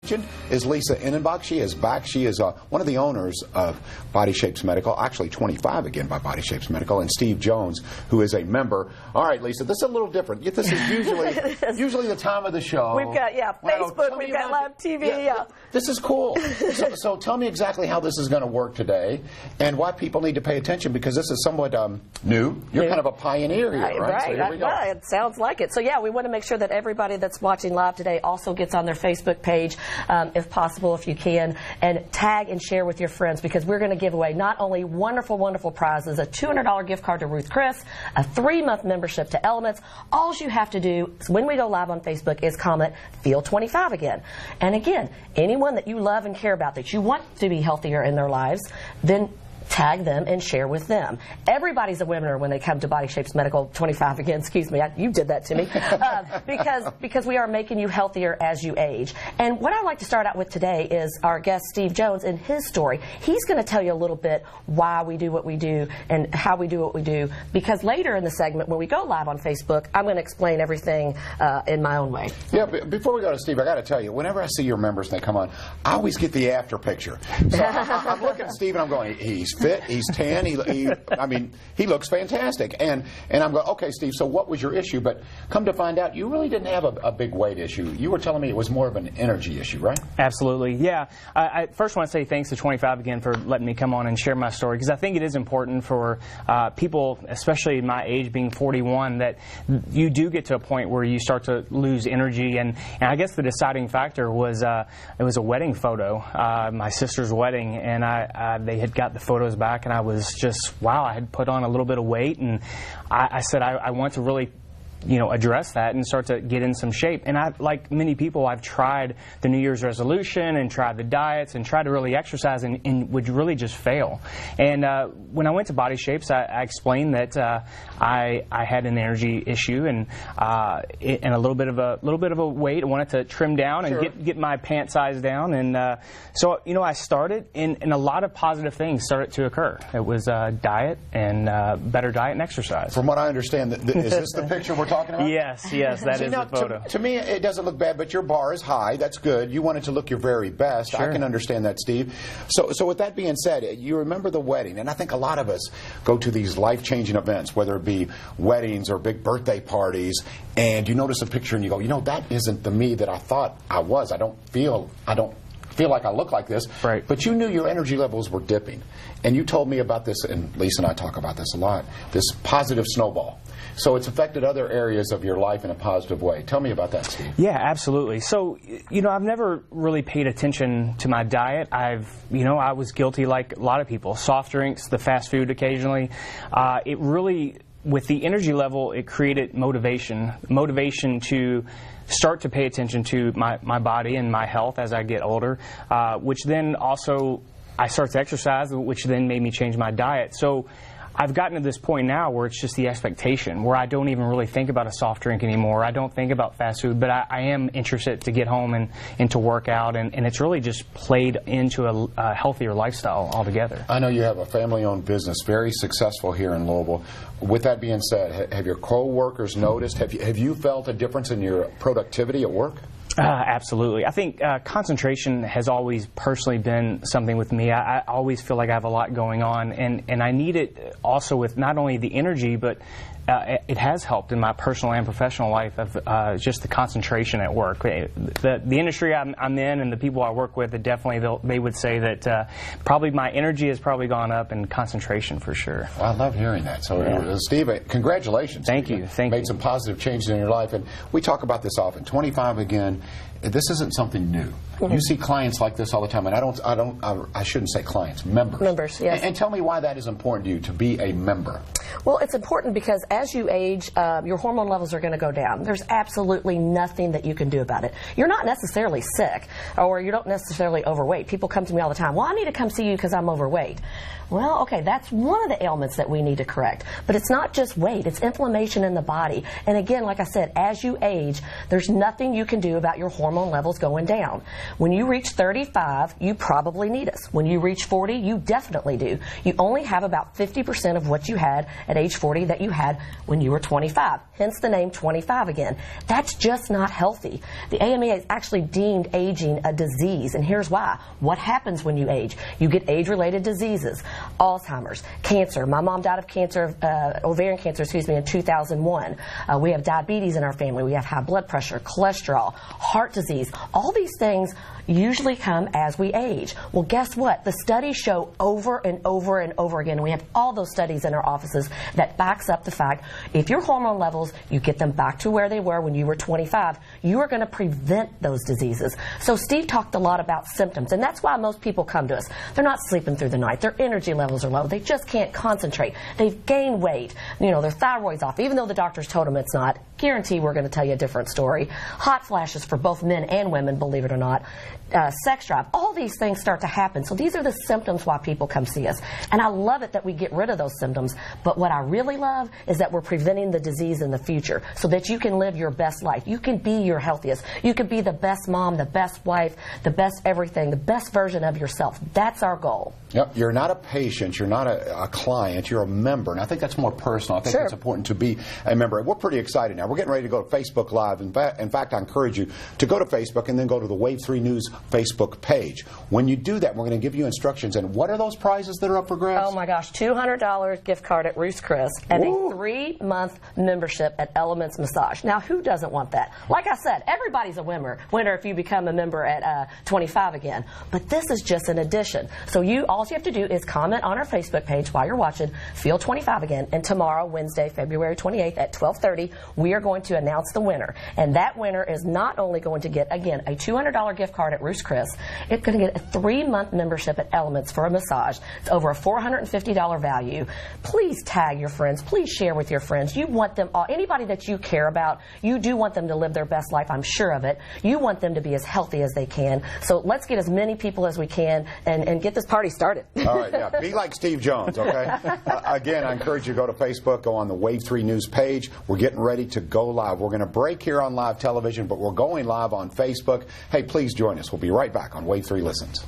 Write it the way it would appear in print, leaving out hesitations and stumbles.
question is Lisa Ennenbach. She is back. She is one of the owners of Body Shapes Medical, actually 25 again by Body Shapes Medical, and Steve Jones, who is a member. All right, Lisa, this is a little different. This is usually the time of the show. We've got, Facebook, we've got live TV. Yeah. This is cool. So tell me exactly how this is going to work today and why people need to pay attention, because this is somewhat new. You're kind of a pioneer here, right? Right. So here we go. Well, it sounds like it. So, yeah, we want to make sure that everybody that's watching live today also gets on their Facebook page, if possible, if you can, and tag and share with your friends, because we're going to give away not only wonderful, wonderful prizes, a $200 gift card to Ruth Chris, a 3-month membership to Elements. All you have to do when we go live on Facebook is comment, Feel 25 again. And again, anyone that you love and care about, that you want to be healthier in their lives, then tag them and share with them. Everybody's a winner when they come to Body Shapes Medical 25 again. Excuse me, you did that to me. Because we are making you healthier as you age. And what I'd like to start out with today is our guest Steve Jones and his story. He's going to tell you a little bit why we do what we do and how we do what we do. Because later in the segment, when we go live on Facebook, I'm going to explain everything in my own way. Yeah, before we go to Steve, I got to tell you, whenever I see your members and they come on, I always get the after picture. So I'm looking at Steve and I'm going, he's fit, he's tan, I mean, he looks fantastic. And I'm going, okay, Steve, so what was your issue? But come to find out, you really didn't have a big weight issue. You were telling me it was more of an energy issue, right? Absolutely, yeah. I first want to say thanks to 25 again for letting me come on and share my story, because I think it is important for people, especially my age being 41, that you do get to a point where you start to lose energy. And I guess the deciding factor was it was a wedding photo, my sister's wedding, and they had got the photos back, and I was just, wow, I had put on a little bit of weight, and I said I want to really address that and start to get in some shape. And like many people, I've tried the New Year's resolution and tried the diets and tried to really exercise and would really just fail. And when I went to Body Shapes, I explained that I had an energy issue and a little bit of a weight. I wanted to trim down and get my pant size down. And so I started, and a lot of positive things started to occur. It was diet and better diet and exercise. From what I understand, is this the picture we're talking about? Yes, that is the photo. To me, it doesn't look bad, but your bar is high. That's good. You wanted to look your very best. Sure. I can understand that, Steve. So with that being said, you remember the wedding, and I think a lot of us go to these life-changing events, whether it be weddings or big birthday parties, and you notice a picture and you go, that isn't the me that I thought I was. I don't feel like I look like this. Right. But you knew your energy levels were dipping. And you told me about this, and Lisa and I talk about this a lot, this positive snowball. So it's affected other areas of your life in a positive way. Tell me about that, Steve. Yeah, absolutely. So, I've never really paid attention to my diet. I was guilty like a lot of people. Soft drinks, the fast food occasionally. It really, with the energy level, it created motivation to start to pay attention to my body and my health as I get older, which then also I start to exercise, which then made me change my diet. So I've gotten to this point now where it's just the expectation, where I don't even really think about a soft drink anymore. I don't think about fast food, but I am interested to get home and to work out, and it's really just played into a healthier lifestyle altogether. I know you have a family-owned business, very successful here in Louisville. With that being said, have your co-workers noticed, have you felt a difference in your productivity at work? Absolutely. I think concentration has always personally been something with me. I always feel like I have a lot going on, and I need it also with not only the energy, but it has helped in my personal and professional life of just the concentration at work. The industry I'm in and the people I work with, they would say that probably my energy has probably gone up, and concentration for sure. Well, I love hearing that. So, Steve, congratulations. Thank you. Made some positive changes in your life, and we talk about this often. 25 again. This isn't something new. Mm-hmm. You see clients like this all the time, and I shouldn't say clients, members. Members, yes. And tell me why that is important to you, to be a member. Well, it's important because as you age, your hormone levels are going to go down. There's absolutely nothing that you can do about it. You're not necessarily sick, or you're not necessarily overweight. People come to me all the time, well, I need to come see you because I'm overweight. Well, okay, that's one of the ailments that we need to correct. But it's not just weight, it's inflammation in the body. And again, like I said, as you age, there's nothing you can do about your hormones hormone levels going down. When you reach 35, you probably need us. When you reach 40, you definitely do. You only have about 50% of what you had at age 40 that you had when you were 25. Hence the name 25 again. That's just not healthy. The AMA has actually deemed aging a disease, and here's why. What happens when you age? You get age-related diseases, Alzheimer's, cancer. My mom died of cancer, ovarian cancer, in 2001. We have diabetes in our family. We have high blood pressure, cholesterol, heart disease. All these things usually come as we age. Well, guess what? The studies show over and over and over again, and we have all those studies in our offices that backs up the fact if your hormone levels, you get them back to where they were when you were 25, you are going to prevent those diseases. So Steve talked a lot about symptoms, and that's why most people come to us. They're not sleeping through the night. Their energy levels are low. They just can't concentrate. They've gained weight. You know, their thyroid's off, even though the doctors told them it's not. Guarantee we're going to tell you a different story. Hot flashes for both men and women, believe it or not. Sex drive, all these things start to happen. So these are the symptoms why people come see us. And I love it that we get rid of those symptoms. But what I really love is that we're preventing the disease in the future so that you can live your best life. You can be your healthiest. You can be the best mom, the best wife, the best everything, the best version of yourself. That's our goal. Yep. You're not a patient. You're not a client. You're a member. And I think that's more personal. I think it's important to be a member. We're pretty excited now. We're getting ready to go to Facebook Live. In fact, I encourage you to go to Facebook and then go to the Wave 3 News Facebook page. When you do that, we're going to give you instructions. And what are those prizes that are up for grabs? Oh, my gosh. $200 gift card at Ruth's Chris and a 3-month membership at Elements Massage. Now, who doesn't want that? Like I said, everybody's a winner if you become a member at 25 again. But this is just an addition. So all you have to do is comment on our Facebook page while you're watching Feel 25 again. And tomorrow, Wednesday, February 28th at 12:30, we are going to announce the winner. And that winner is not only going to get, again, a $200 gift card at Ruth's Chris, it's going to get a 3-month membership at Elements for a massage. It's over a $450 value. Please tag your friends. Please share with your friends. You want them all, anybody that you care about, you do want them to live their best life, I'm sure of it. You want them to be as healthy as they can. So let's get as many people as we can and get this party started. All right, yeah. Be like Steve Jones, okay? Again, I encourage you to go to Facebook, go on the Wave 3 News page. We're getting ready to go live. We're going to break here on live television, but we're going live on Facebook. Hey, please join us. We'll be right back on Wave 3 Listens.